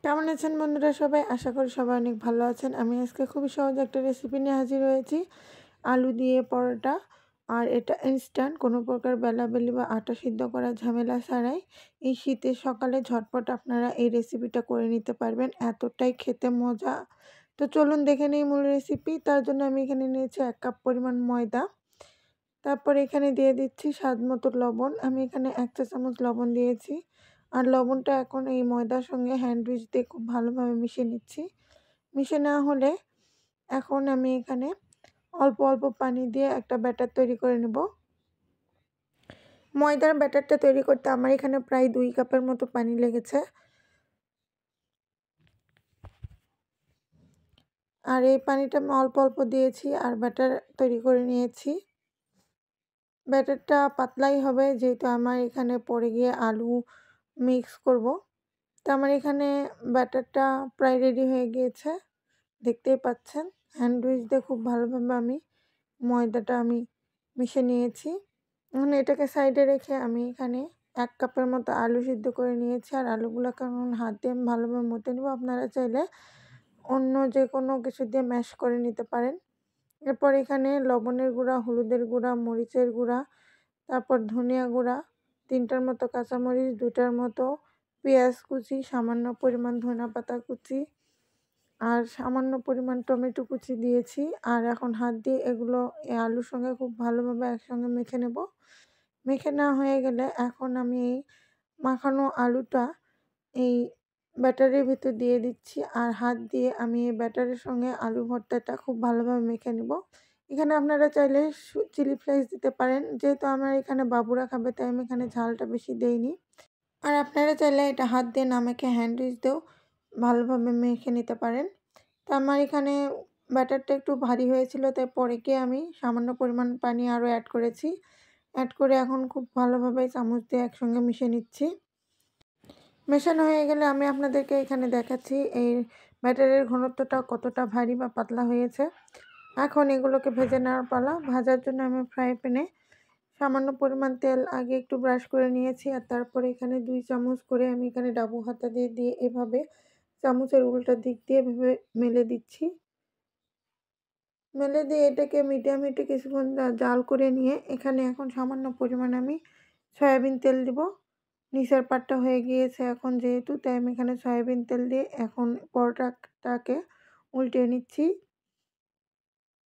কেমন আছেন বন্ধুরা সবাই? আশা করি সবাই অনেক ভালো আছেন। আমি আজকে খুবই সহজ একটা রেসিপি নিয়ে হাজির হয়েছি। আলু দিয়ে পরোটা। আর এটা ইনস্ট্যান্ট, কোনো প্রকার বেলাবেলি বা আটা সিদ্ধ করার ঝামেলা ছাড়াই এই শীতের সকালে ঝটপট আপনারা এই রেসিপিটা করে নিতে পারবেন। এতটাই খেতে মজা। তো চলুন দেখে নিই মূল রেসিপি। তার জন্য আমি এখানে নিয়েছি ১ কাপ পরিমাণ ময়দা। তারপর এখানে দিয়ে দিচ্ছি স্বাদ মতো লবণ। আমি এখানে ১ চা চামচ লবণ দিয়েছি। আর লবণটা এখন এই ময়দার সঙ্গে হ্যান্ড উইচ দিয়ে খুব ভালোভাবে মিশিয়ে নিচ্ছি। মিশে নেওয়া হলে এখন আমি এখানে অল্প অল্প পানি দিয়ে একটা ব্যাটার তৈরি করে নেব। ময়দার ব্যাটারটা তৈরি করতে আমার এখানে প্রায় ২ কাপের মতো পানি লেগেছে। আর এই পানিটা আমি অল্প অল্প দিয়েছি আর ব্যাটার তৈরি করে নিয়েছি। ব্যাটারটা পাতলাই হবে, যেহেতু আমার এখানে পরে গিয়ে আলু মিক্স করব। তো আমার এখানে ব্যাটারটা প্রায় রেডি হয়ে গিয়েছে, দেখতেই পাচ্ছেন। হ্যান্ড উইচ দিয়ে খুব ভালোভাবে আমি ময়দাটা মিশিয়ে নিয়েছি। এখন এটাকে সাইডে রেখে আমি এখানে ১ কাপের মতো আলু সিদ্ধ করে নিয়েছি। আর আলুগুলোকে এখন হাত দিয়ে আমি ভালোভাবে মথে নেব। আপনারা চাইলে অন্য যে কোনো কিছু দিয়ে ম্যাশ করে নিতে পারেন। এরপর এখানে লবণের গুঁড়া, হলুদের গুঁড়া, মরিচের গুঁড়া, তারপর ধনিয়া গুঁড়া, ৩টার মতো কাঁচামরিচ, ২টার মতো পেঁয়াজ কুচি, সামান্য পরিমাণ ধনেপাতা কুচি আর সামান্য পরিমাণ টমেটো কুচি দিয়েছি। আর এখন হাত দিয়ে এগুলো এই আলুর সঙ্গে খুব ভালোভাবে একসঙ্গে মেখে নেব। মেখে নেওয়া হয়ে গেলে এখন আমি এই মাখানো আলুটা এই ব্যাটারের ভিতর দিয়ে দিচ্ছি। আর হাত দিয়ে আমি এই ব্যাটারের সঙ্গে আলু ভর্তাটা খুব ভালোভাবে মেখে নেব। এখানে আপনারা চাইলে চিলি ফ্লেক্স দিতে পারেন। যেহেতু আমার এখানে বাবুরা খাবে তাই আমি এখানে ঝালটা বেশি দেইনি। আর আপনারা চাইলে এটা হাত দিয়ে না মেখে হ্যান্ড উইচ দিয়েও ভালোভাবে মেখে নিতে পারেন। তো আমার এখানে ব্যাটারটা একটু ভারী হয়েছিল, তাই পরে গিয়ে আমি সামান্য পরিমাণ পানি আরও অ্যাড করেছি। অ্যাড করে এখন খুব ভালোভাবে চামচ দিয়ে একসঙ্গে মিশিয়ে নিচ্ছি। মেশানো হয়ে গেলে আমি আপনাদেরকে এখানে দেখাচ্ছি এই ব্যাটারের ঘনত্বটা কতটা ভারী বা পাতলা হয়েছে। এখন এগুলোকে ভেজে নেওয়ার পালা। ভাজার জন্য আমি ফ্রাই প্যানে সামান্য পরিমাণ তেল আগে একটু ব্রাশ করে নিয়েছি। আর তারপরে এখানে ২ চামচ করে আমি এখানে ডাবু হাতা দিয়ে এভাবে চামচের উল্টা দিক দিয়ে এভাবে মেলে দিচ্ছি। মেলে দিয়ে এটাকে মিডিয়াম হিটে কিছুক্ষণ জাল করে নিয়ে এখানে এখন সামান্য পরিমাণ আমি সয়াবিন তেল দিব। নিচের পাটটা হয়ে গিয়েছে এখন যেহেতু, তাই আমি এখানে সয়াবিন তেল দিয়ে এখন পরোটাটাকে উল্টে নিচ্ছি।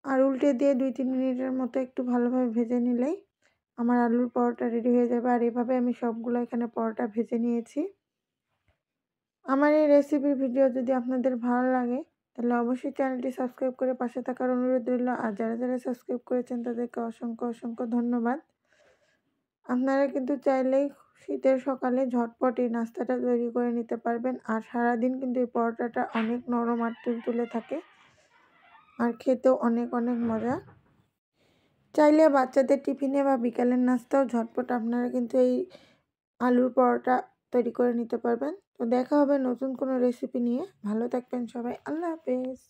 আর উল্টে দিয়ে ২-৩ মিনিটের মতো একটু ভালোভাবে ভেজে নিলেই আমার আলুর পরোটা রেডি হয়ে যাবে। আর এভাবে আমি সবগুলো এখানে পরোটা ভেজে নিয়েছি। আমার এই রেসিপির ভিডিও যদি আপনাদের ভালো লাগে তাহলে অবশ্যই চ্যানেলটি সাবস্ক্রাইব করে পাশে থাকার অনুরোধ রইল। আর যারা সাবস্ক্রাইব করেছেন তাদেরকে অসংখ্য ধন্যবাদ। আপনারা কিন্তু চাইলেই শীতের সকালে ঝটপট এই নাস্তাটা তৈরি করে নিতে পারবেন। আর সারাদিন কিন্তু এই পরোটাটা অনেক নরম আর তুলতুলে থাকে আর খেতেও অনেক মজা। চাইলে বাচ্চাদের টিফিনে বা বিকালের নাস্তাও ঝটপট আপনারা কিন্তু এই আলুর পরোটা তৈরি করে নিতে পারবেন। তো দেখা হবে নতুন কোনো রেসিপি নিয়ে। ভালো থাকবেন সবাই। আল্লাহ হাফেজ।